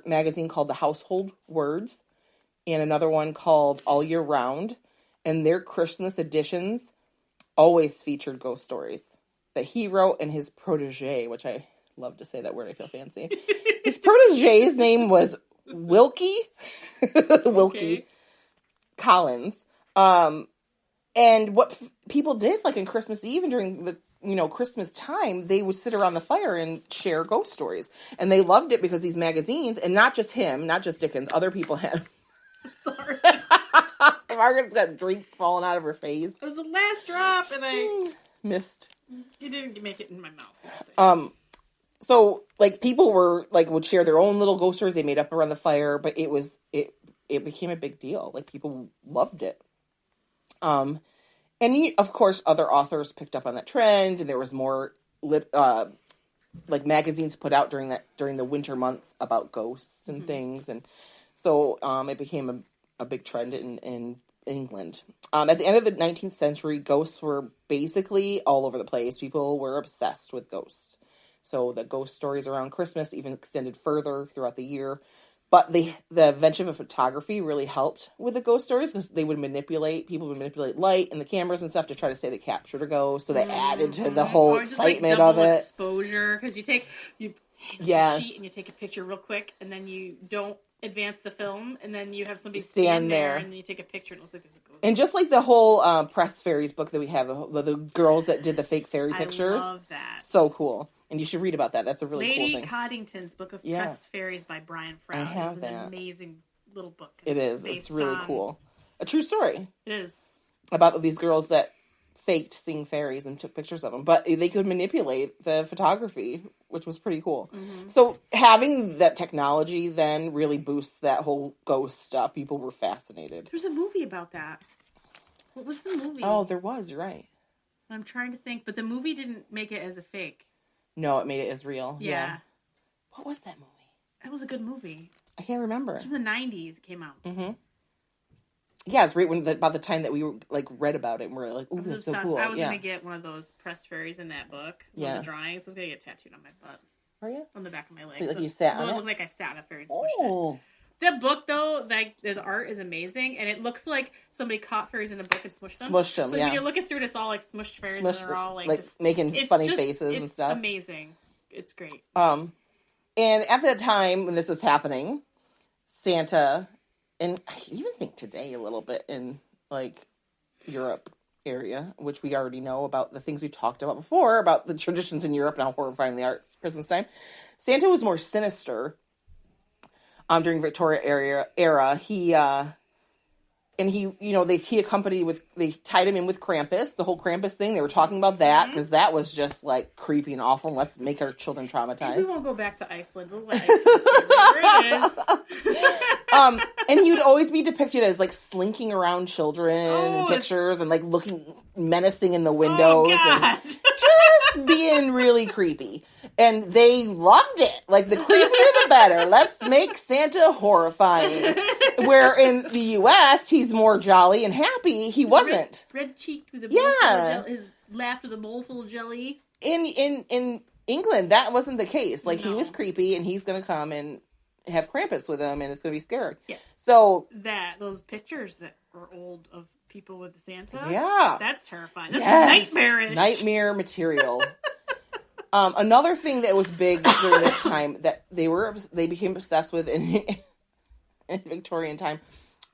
magazine called The Household Words and another one called All Year Round. And their Christmas editions always featured ghost stories that he wrote, and his protege, which I love to say that word, I feel fancy. His protege's name was Wilkie Collins. And what people did, like in Christmas Eve and during the Christmas time, they would sit around the fire and share ghost stories. And they loved it because these magazines, and not just him, not just Dickens, other people had. I'm sorry. Margaret's got a drink falling out of her face. It was the last drop, and I missed. You didn't make it in my mouth. So like people were like would share their own little ghost stories they made up around the fire, but it became a big deal. Like people loved it. And of course, other authors picked up on that trend, and there was more like magazines put out during the winter months about ghosts and things, and so it became a big trend in England. At the end of the 19th century, ghosts were basically all over the place. People were obsessed with ghosts. So the ghost stories around Christmas even extended further throughout the year. But the invention of photography really helped with the ghost stories because people would manipulate light and the cameras and stuff to try to say they captured a ghost. So they added to the whole excitement of it. Exposure, because you hang a sheet and you take a picture real quick, and then you don't advance the film, and then you have somebody stand there, and then you take a picture, and it looks like there's a ghost. And just like the whole press fairies book that we have, the girls that did the fake fairy pictures. I love that. So cool. And you should read about that. That's a really cool thing. Lady Coddington's Book of Press Fairies by Brian Froud. I have It's an amazing little book. It is. It's really cool. A true story. It is. About these girls that faked seeing fairies and took pictures of them. But they could manipulate the photography, which was pretty cool. Mm-hmm. So having that technology then really boosts that whole ghost stuff. People were fascinated. There's a movie about that. What was the movie? Oh, there was. You're right. I'm trying to think. But the movie didn't make it as a fake. No, it made it as real. Yeah. What was that movie? That was a good movie. I can't remember. It was from the 90s. It came out. Mm-hmm. Yeah, it's right about the time that we were read about it, and we're like, "Ooh, that's so cool." I was gonna get one of those press fairies in that book. One of the drawings. I was gonna get tattooed on my butt. Are you? On the back of my leg. So you sat on it? It looked like I sat on a fairy and smushed it. The book, though, the art is amazing, and it looks like somebody caught fairies in a book and smushed them. So when you're looking through it, it's all like smushed fairies, and they're all just making funny faces and stuff. It's amazing. It's great. And at the time when this was happening, Santa, and I even think today a little bit in Europe area, which we already know about the things we talked about before, about the traditions in Europe and how horrifying they are at Christmas time. Santa was more sinister during Victoria era. He accompanied they tied him in with Krampus, the whole Krampus thing. They were talking about that because that was just creepy and awful. And let's make our children traumatized. We won't go back to Iceland. We'll let Iceland where it is. And he would always be depicted as slinking around children in pictures and looking menacing in the windows and just being really creepy. And they loved it. The creepier the better. Let's make Santa horrifying. Where in the U.S., he's more jolly and happy. He wasn't. Red cheeked with a bowl full of jelly. His laughed with a bowl full of jelly. In England, that wasn't the case. He was creepy, and he's going to come and have Krampus with him, and it's going to be scary. Yeah. So those pictures that were old of people with Santa. Yeah. That's terrifying. That's nightmarish. Nightmare material. Another thing that was big during this time that they became obsessed with in Victorian time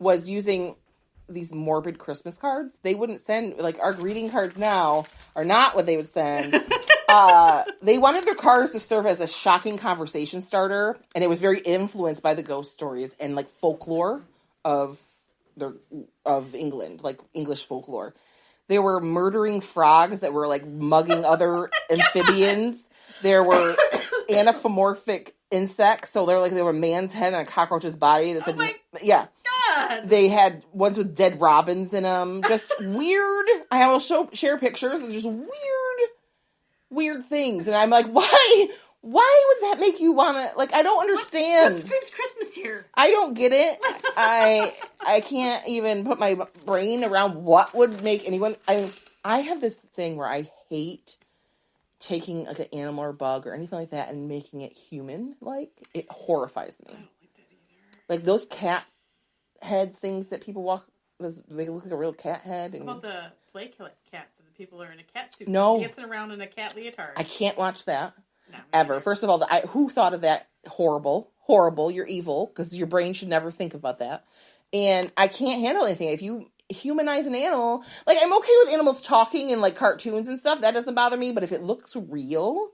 was using these morbid Christmas cards. They wouldn't send our greeting cards now are not what they would send. They wanted their cards to serve as a shocking conversation starter, and it was very influenced by the ghost stories and folklore of England, English folklore. There were murdering frogs that were mugging other amphibians. There were anthropomorphic insects, so they were man's head and a cockroach's body. That said, God. They had ones with dead robins in them. Just weird. I will share pictures of just weird things, and I'm like, why? Why would that make you want to, I don't understand. What screams Christmas here? I don't get it. I can't even put my brain around what would make anyone, I have this thing where I hate taking like an animal or bug or anything like that and making it human, like, it horrifies me. I don't like that either. Like those cat head things that people walk, they look like a real cat head. And... How about the play cats and the people are in a cat suit? No. Dancing around in a cat leotard. I can't watch that. No, ever. First of all, who thought of that? Horrible. Horrible. You're evil, because your brain should never think about that. And I can't handle anything. If you humanize an animal, like, I'm okay with animals talking in like cartoons and stuff. That doesn't bother me. But if it looks real,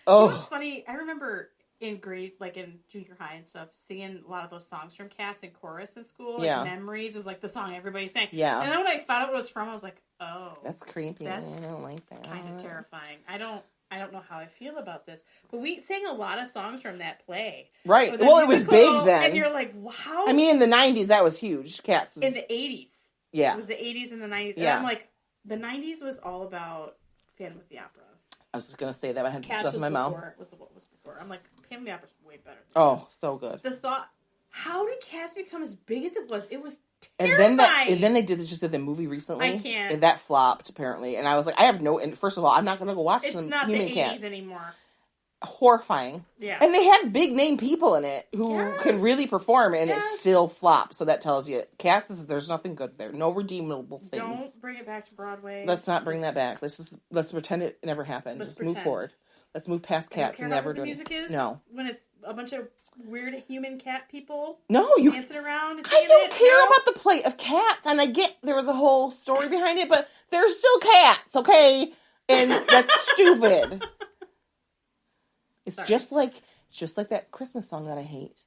oh, you know what's funny? I remember in junior high and stuff, singing a lot of those songs from Cats in chorus in school. Like, yeah. Memories was like the song everybody sang. Yeah. And then when I found out what it was from, I was like, oh, that's creepy. I don't like that. Kind of terrifying. I don't know how I feel about this. But we sang a lot of songs from that play. Right. Well, it was big then. And you're like, wow. I mean, in the 90s, that was huge. Cats was... In the 80s. Yeah. It was the 80s and the 90s. Yeah. And I'm like, the 90s was all about Phantom of the Opera. I was just going to say that. I had Cats stuff in my mouth. Was what was before. I'm like, Phantom of the Opera's way better. Oh, so good. The thought, how did Cats become as big as it was? It was terrifying. And then they did the movie recently. I can't. And that flopped, apparently. And I was like, I have no... And first of all, I'm not going to go watch some human cats. It's not the 80s anymore. Horrifying. Yeah. And they had big name people in it who can really perform, and it still flopped. So that tells you, Cats, there's nothing good there. No redeemable things. Don't bring it back to Broadway. Let's not bring that back. Let's pretend it never happened. Let's move forward. Let's move past Cats and never do it. Music is? No. When it's a bunch of weird human cat people dancing around. I don't care about the play of Cats, and I get there was a whole story behind it, but they're still cats, okay? And that's stupid. It's just like that Christmas song that I hate.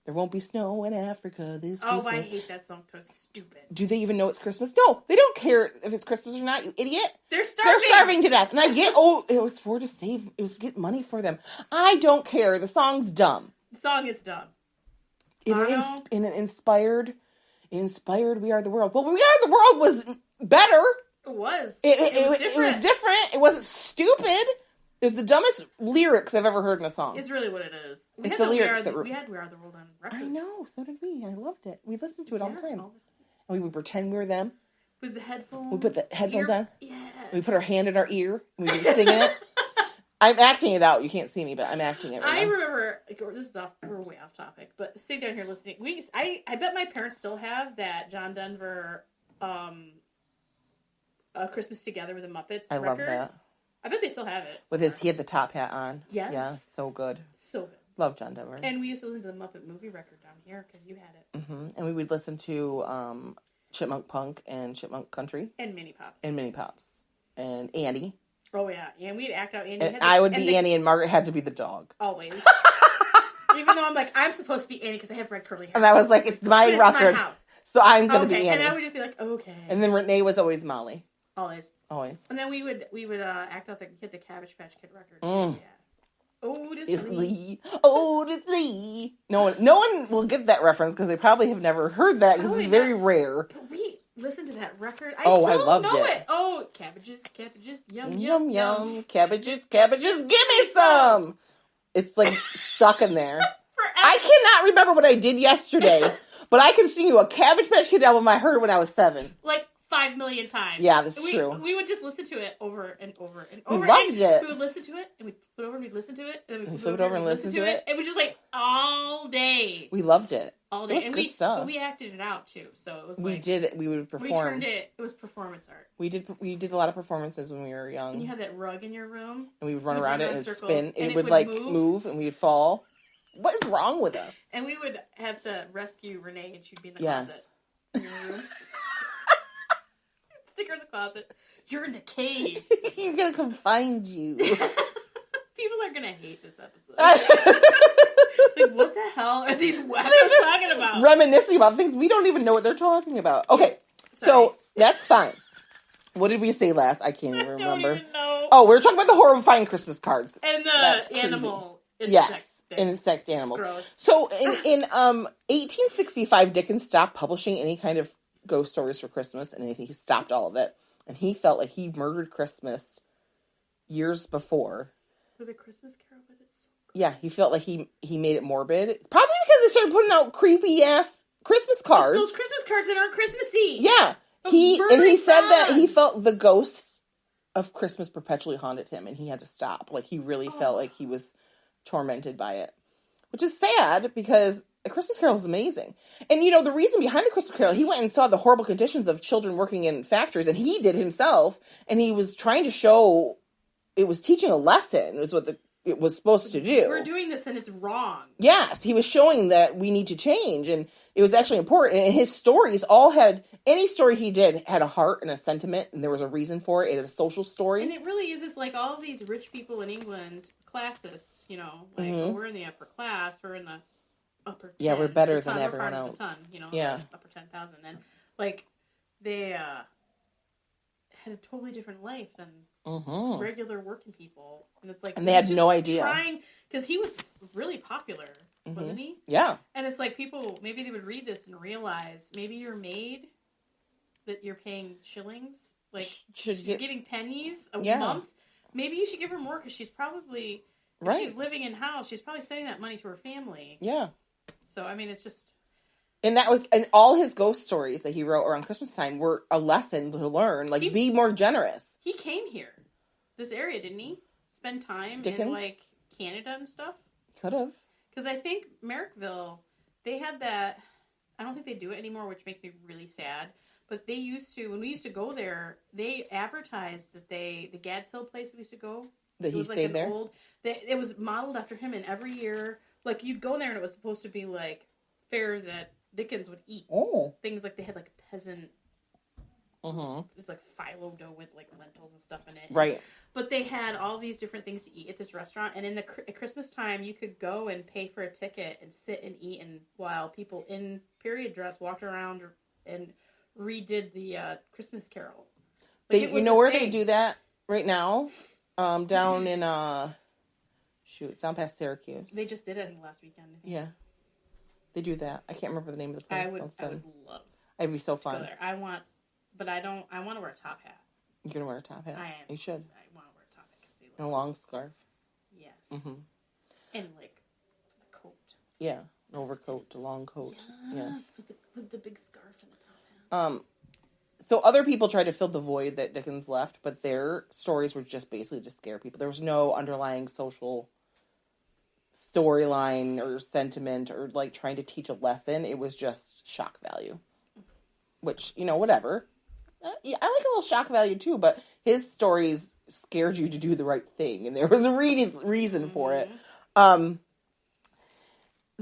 There won't be snow in Africa this Christmas. Oh, I hate that song. It's stupid. Do they even know it's Christmas? No, they don't care if it's Christmas or not, you idiot. They're starving. They're starving to death. And I get, it was to get money for them. I don't care. The song's dumb. The song is dumb. In an inspired We Are the World. Well, We Are the World was better. It was. It was different. It wasn't stupid. It was the dumbest lyrics I've ever heard in a song. It's really what it is. It's the lyrics we had We Are the World on record. I know, so did we. I loved it. We listened to it all the time. And we would pretend we were them. With the headphones. We put the headphones on. Yeah. We put our hand in our ear. And we were singing it. I'm acting it out. You can't see me, but I'm acting it right now. I remember, we're way off topic, but sitting down here listening. I bet my parents still have that John Denver Christmas Together with the Muppets record. I love that. I bet they still have it. He had the top hat on. Yes. Yeah, so good. So good. Love John Denver. And we used to listen to the Muppet movie record down here because you had it. Mm-hmm. And we would listen to Chipmunk Punk and Chipmunk Country. And Mini Pops. And Annie. Oh, yeah. And we'd act out Annie. And I would be Annie and Margaret had to be the dog. Always. Even though I'm like, I'm supposed to be Annie because I have red curly hair. And I was like, it's my record. It's my house. So I'm going to be Annie. And I would just be like, okay. And then Renee was always Molly. Always. And then we would act out the Cabbage Patch Kid record. Mm. Yeah. Otis Lee. No one will get that reference because they probably have never heard that because it's very rare. But we listened to that record. I loved it. Oh, cabbages, yum, yum, yum. Cabbages, give me some. It's like stuck in there. I cannot remember what I did yesterday, but I can sing you a Cabbage Patch Kid album I heard when I was 7. Like 5 million times. Yeah, that's true. We would just listen to it over and over and over. We loved it. We would listen to it, and we'd flip it over and we'd listen to it, and then we'd flip it over and listen to it. And we just like all day. We loved it. All day. It was good stuff. But we acted it out too, so it was we would perform. We turned it. It was performance art. We did a lot of performances when we were young. And you had that rug in your room. And we would run around it and spin. It would like move and we'd fall. What is wrong with us? And we would have to rescue Renee, and she'd be in the closet. In your room. Stick her in the closet. You're in a cave. You're gonna come find you. People are gonna hate this episode. Like, what the hell are these weapons talking about? Reminiscing about things we don't even know what they're talking about. Okay, so that's fine. What did we say last? I can't even remember. I don't even know. Oh, we were talking about the horrifying Christmas cards and the animal. Insect animals. Gross. So in 1865, Dickens stopped publishing any kind of ghost stories for Christmas and anything. He stopped all of it, and he felt like he murdered Christmas years before. With a Christmas Carol, but it's so good. Yeah, he felt like he made it morbid, probably because they started putting out creepy ass Christmas cards. It's those Christmas cards that aren't Christmassy. Yeah, he said that he felt the ghosts of Christmas perpetually haunted him, and he had to stop. Like, he really felt like he was tormented by it. Which is sad, because A Christmas Carol is amazing. And, you know, the reason behind The Christmas Carol, he went and saw the horrible conditions of children working in factories, and he did himself, and he was trying to show, it was teaching a lesson, was what it was supposed to do. We're doing this and it's wrong. Yes, he was showing that we need to change, and it was actually important. And his stories all had, any story he did had a heart and a sentiment, and there was a reason for it. It had a social story. And it really is, it's like all of these rich people in England, classists, you know, like, oh, we're in the upper class, we're in the upper 10. Yeah, we're better than everyone else. You know, yeah. Upper 10,000. And, like, they had a totally different life than regular working people, and it's like, and they had no idea, because he was really popular, wasn't he? Yeah. And it's like, people, maybe they would read this and realize, maybe your maid that you're paying shillings, like, you're getting pennies a month, maybe you should give her more, because she's probably, if she's living in house, she's probably sending that money to her family. Yeah. So I mean, it's just. And that was, and all his ghost stories that he wrote around Christmas time were a lesson to learn. Like, be more generous. He came here, this area, didn't he? Spend time in, like, Canada and stuff? Could have. Because I think Merrickville, they had that, I don't think they do it anymore, which makes me really sad. But they used to, when we used to go there, they advertised that the Gads Hill place that we used to go. That he stayed there? It was modeled after him, and every year, like, you'd go there and it was supposed to be, like, fare that Dickens would eat. Oh. Things like, they had, like, peasant. It's like phyllo dough with, like, lentils and stuff in it. Right. But they had all these different things to eat at this restaurant. And at Christmas time, you could go and pay for a ticket and sit and eat. And while people in period dress walked around and redid the Christmas Carol. Like, you know where they do that right now? Down in, it's down past Syracuse. They just did it, I think, last weekend. Yeah. They do that. I can't remember the name of the place. I would love. It'd be so fun. Go there. I want to wear a top hat. You're going to wear a top hat? I am. You should. I want to wear a top hat because they look. And a long scarf. Yes. And, like, a coat. Yeah. An overcoat, a long coat. Yes. With the big scarf and the top hat. So other people tried to fill the void that Dickens left, but their stories were just basically to scare people. There was no underlying social storyline or sentiment or, like, trying to teach a lesson. It was just shock value. Which, you know, whatever. I like a little shock value too, but his stories scared you to do the right thing, and there was a reason for it. The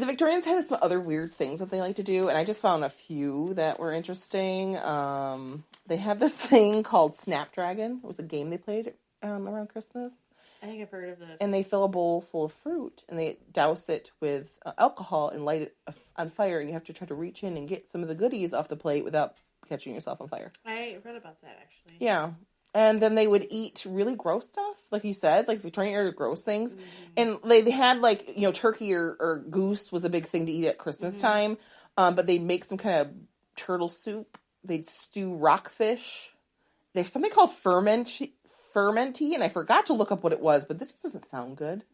Victorians had some other weird things that they like to do, and I just found a few that were interesting. They had this thing called Snapdragon. It was a game they played around Christmas. I think I've heard of this. And they fill a bowl full of fruit, and they douse it with alcohol and light it on fire, and you have to try to reach in and get some of the goodies off the plate without catching yourself on fire. I read about that, actually. Yeah. And then they would eat really gross stuff, like you said, like Victorian era gross things. And they had, like, you know, turkey or goose was a big thing to eat at Christmas time. But they'd make some kind of turtle soup. They'd stew rockfish. There's something called fermenty, and I forgot to look up what it was, but this doesn't sound good.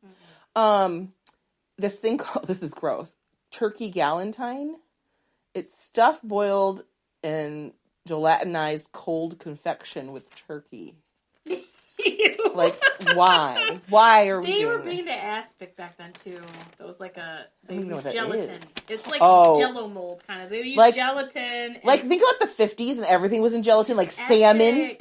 This thing called, this is gross, turkey galantine. It's stuffed, boiled, and gelatinized cold confection with turkey. Like, why? Why are we doing They were that? big into aspic back then, too. It was like they used gelatin. Gelatin. It's like Jell-O mold, kind of. They used, like, gelatin. Like, think about the 50s and everything was in gelatin, like aspic, salmon.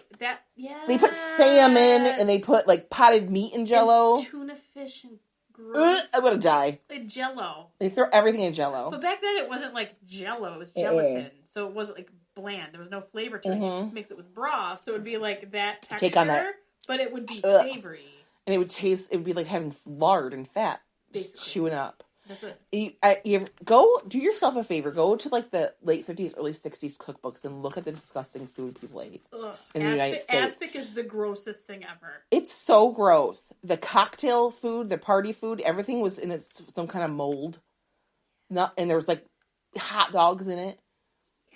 They put salmon, and they put, like, potted meat in Jell-O. And tuna fish and gross. I'm gonna die. Like Jell-O. They throw everything in Jell-O. But back then, it wasn't like Jell-O. It was gelatin. So it wasn't, like, bland. There was no flavor to it. You mix it with broth, so it would be like that texture. Take on that. But it would be savory. And it would be like having lard and fat just chewing up. That's it. You do yourself a favor. Go to, like, the late 50s, early 60s cookbooks and look at the disgusting food people ate in the United States. Aspic is the grossest thing ever. It's so gross. The cocktail food, the party food, everything was in some kind of mold. And there was, like, hot dogs in it.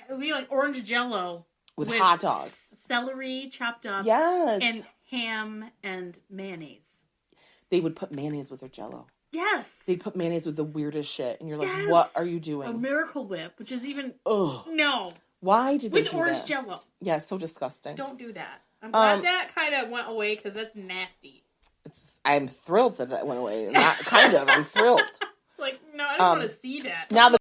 It would be like orange Jell-O. With hot dogs. Celery chopped up. Yes. And ham and mayonnaise. They would put mayonnaise with their Jell-O. Yes. They'd put mayonnaise with the weirdest shit. And you're like, what are you doing? A Miracle Whip, which is even... Ugh. No. Why did they do that? With orange Jell-O. Yeah, so disgusting. Don't do that. I'm glad that kind of went away because that's nasty. I'm thrilled that went away. Not kind of. I'm thrilled. It's like, no, I don't want to see that. Now the